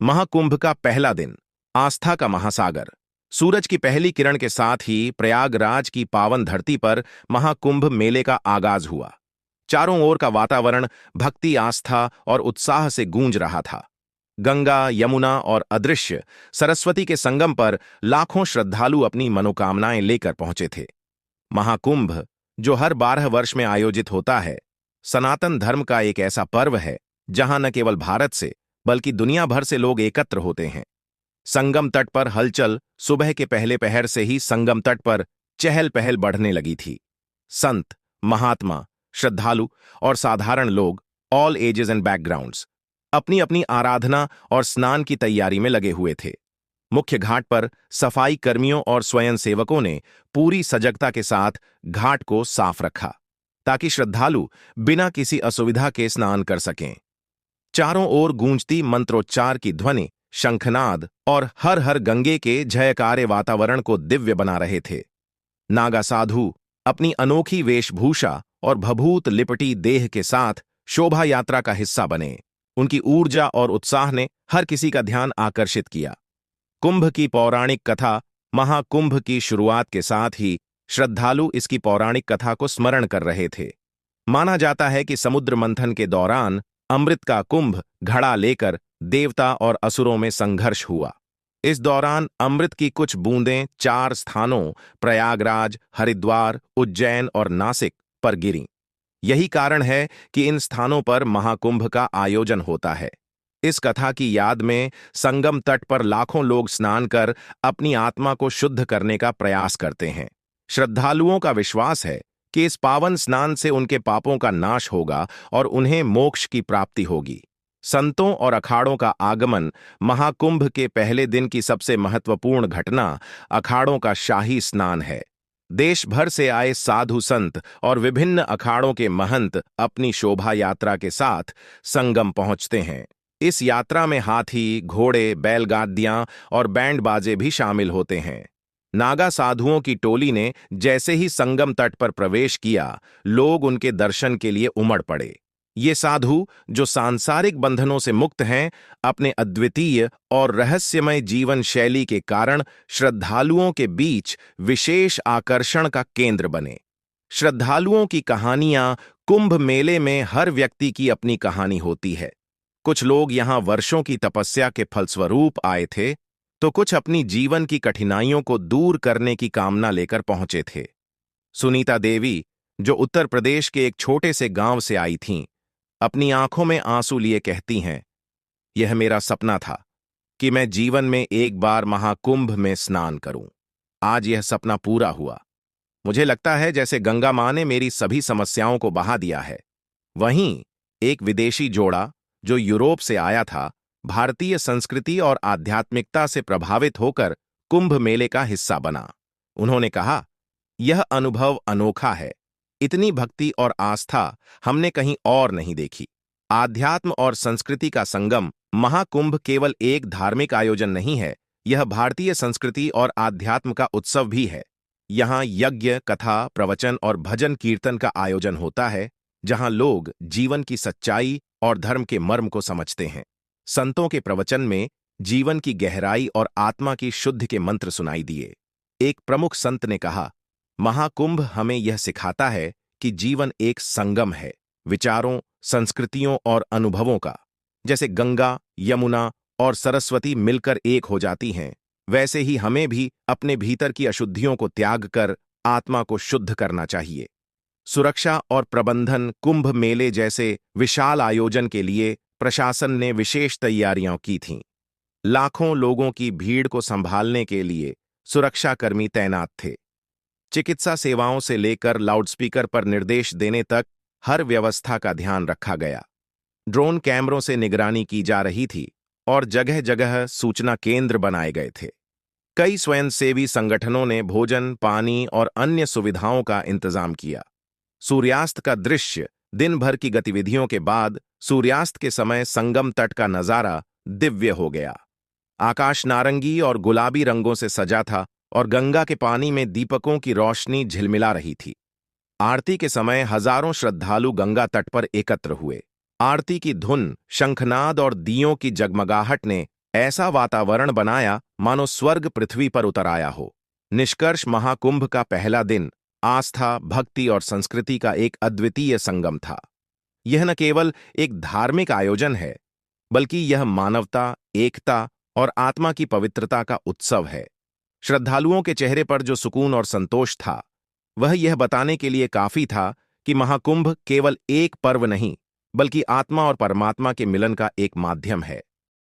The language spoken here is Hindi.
महाकुंभ का पहला दिन, आस्था का महासागर। सूरज की पहली किरण के साथ ही प्रयागराज की पावन धरती पर महाकुंभ मेले का आगाज हुआ। चारों ओर का वातावरण भक्ति, आस्था और उत्साह से गूंज रहा था। गंगा, यमुना और अदृश्य सरस्वती के संगम पर लाखों श्रद्धालु अपनी मनोकामनाएं लेकर पहुंचे थे। महाकुंभ, जो हर 12 वर्ष में आयोजित होता है, सनातन धर्म का एक ऐसा पर्व है जहां न केवल भारत से बल्कि दुनिया भर से लोग एकत्र होते हैं। संगम तट पर हलचल सुबह के पहले पहर से ही संगम तट पर चहल पहल बढ़ने लगी थी। संत, महात्मा, श्रद्धालु और साधारण लोग, ऑल एजेस एंड बैकग्राउंड्स, अपनी अपनी आराधना और स्नान की तैयारी में लगे हुए थे। मुख्य घाट पर सफाई कर्मियों और स्वयंसेवकों ने पूरी सजगता के साथ घाट को साफ रखा ताकि श्रद्धालु बिना किसी असुविधा के स्नान कर सकें। चारों ओर गूंजती मंत्रोच्चार की ध्वनि, शंखनाद और हर हर गंगे के जयकारे वातावरण को दिव्य बना रहे थे। नागा साधु अपनी अनोखी वेशभूषा और भभूत लिपटी देह के साथ शोभा यात्रा का हिस्सा बने। उनकी ऊर्जा और उत्साह ने हर किसी का ध्यान आकर्षित किया। कुंभ की पौराणिक कथा। महाकुंभ की शुरुआत के साथ ही श्रद्धालु इसकी पौराणिक कथा को स्मरण कर रहे थे। माना जाता है कि समुद्र मंथन के दौरान अमृत का कुंभ घड़ा लेकर देवता और असुरों में संघर्ष हुआ। इस दौरान अमृत की कुछ बूंदें 4 स्थानों प्रयागराज, हरिद्वार, उज्जैन और नासिक पर गिरीं। यही कारण है कि इन स्थानों पर महाकुंभ का आयोजन होता है। इस कथा की याद में संगम तट पर लाखों लोग स्नान कर अपनी आत्मा को शुद्ध करने का प्रयास करते हैं। श्रद्धालुओं का विश्वास है कि इस पावन स्नान से उनके पापों का नाश होगा और उन्हें मोक्ष की प्राप्ति होगी। संतों और अखाड़ों का आगमन। महाकुंभ के पहले दिन की सबसे महत्वपूर्ण घटना अखाड़ों का शाही स्नान है। देश भर से आए साधु संत और विभिन्न अखाड़ों के महंत अपनी शोभा यात्रा के साथ संगम पहुंचते हैं। इस यात्रा में हाथी, घोड़े, बैलगाड़ियां और बैंड बाजे भी शामिल होते हैं। नागा साधुओं की टोली ने जैसे ही संगम तट पर प्रवेश किया, लोग उनके दर्शन के लिए उमड़ पड़े। ये साधु, जो सांसारिक बंधनों से मुक्त हैं, अपने अद्वितीय और रहस्यमय जीवन शैली के कारण श्रद्धालुओं के बीच विशेष आकर्षण का केंद्र बने। श्रद्धालुओं की कहानियां। कुंभ मेले में हर व्यक्ति की अपनी कहानी होती है। कुछ लोग यहां वर्षों की तपस्या के फलस्वरूप आए थे, तो कुछ अपनी जीवन की कठिनाइयों को दूर करने की कामना लेकर पहुंचे थे। सुनीता देवी, जो उत्तर प्रदेश के एक छोटे से गांव से आई थीं, अपनी आंखों में आंसू लिए कहती हैं, यह मेरा सपना था कि मैं जीवन में एक बार महाकुंभ में स्नान करूं। आज यह सपना पूरा हुआ। मुझे लगता है जैसे गंगा मां ने मेरी सभी समस्याओं को बहा दिया है। वहीं एक विदेशी जोड़ा जो यूरोप से आया था, भारतीय संस्कृति और आध्यात्मिकता से प्रभावित होकर कुंभ मेले का हिस्सा बना। उन्होंने कहा, यह अनुभव अनोखा है। इतनी भक्ति और आस्था हमने कहीं और नहीं देखी। आध्यात्म और संस्कृति का संगम। महाकुंभ केवल एक धार्मिक आयोजन नहीं है, यह भारतीय संस्कृति और आध्यात्म का उत्सव भी है। यहाँ यज्ञ, कथा, प्रवचन और भजन कीर्तन का आयोजन होता है, जहाँ लोग जीवन की सच्चाई और धर्म के मर्म को समझते हैं। संतों के प्रवचन में जीवन की गहराई और आत्मा की शुद्धि के मंत्र सुनाई दिए। एक प्रमुख संत ने कहा, महाकुंभ हमें यह सिखाता है कि जीवन एक संगम है, विचारों, संस्कृतियों और अनुभवों का। जैसे गंगा, यमुना और सरस्वती मिलकर एक हो जाती हैं, वैसे ही हमें भी अपने भीतर की अशुद्धियों को त्याग कर आत्मा को शुद्ध करना चाहिए। सुरक्षा और प्रबंधन। कुंभ मेले जैसे विशाल आयोजन के लिए प्रशासन ने विशेष तैयारियां की थीं। लाखों लोगों की भीड़ को संभालने के लिए सुरक्षाकर्मी तैनात थे। चिकित्सा सेवाओं से लेकर लाउडस्पीकर पर निर्देश देने तक हर व्यवस्था का ध्यान रखा गया। ड्रोन कैमरों से निगरानी की जा रही थी और जगह जगह सूचना केंद्र बनाए गए थे। कई स्वयंसेवी संगठनों ने भोजन, पानी और अन्य सुविधाओं का इंतजाम किया। सूर्यास्त का दृश्य। दिन भर की गतिविधियों के बाद सूर्यास्त के समय संगम तट का नजारा दिव्य हो गया। आकाश नारंगी और गुलाबी रंगों से सजा था और गंगा के पानी में दीपकों की रोशनी झिलमिला रही थी। आरती के समय हजारों श्रद्धालु गंगा तट पर एकत्र हुए। आरती की धुन, शंखनाद और दियों की जगमगाहट ने ऐसा वातावरण बनाया मानो स्वर्ग पृथ्वी पर उतर आया हो। निष्कर्ष, महाकुंभ का पहला दिन आस्था, भक्ति और संस्कृति का एक अद्वितीय संगम था। यह न केवल एक धार्मिक आयोजन है, बल्कि यह मानवता, एकता और आत्मा की पवित्रता का उत्सव है। श्रद्धालुओं के चेहरे पर जो सुकून और संतोष था, वह यह बताने के लिए काफी था कि महाकुंभ केवल एक पर्व नहीं, बल्कि आत्मा और परमात्मा के मिलन का एक माध्यम है।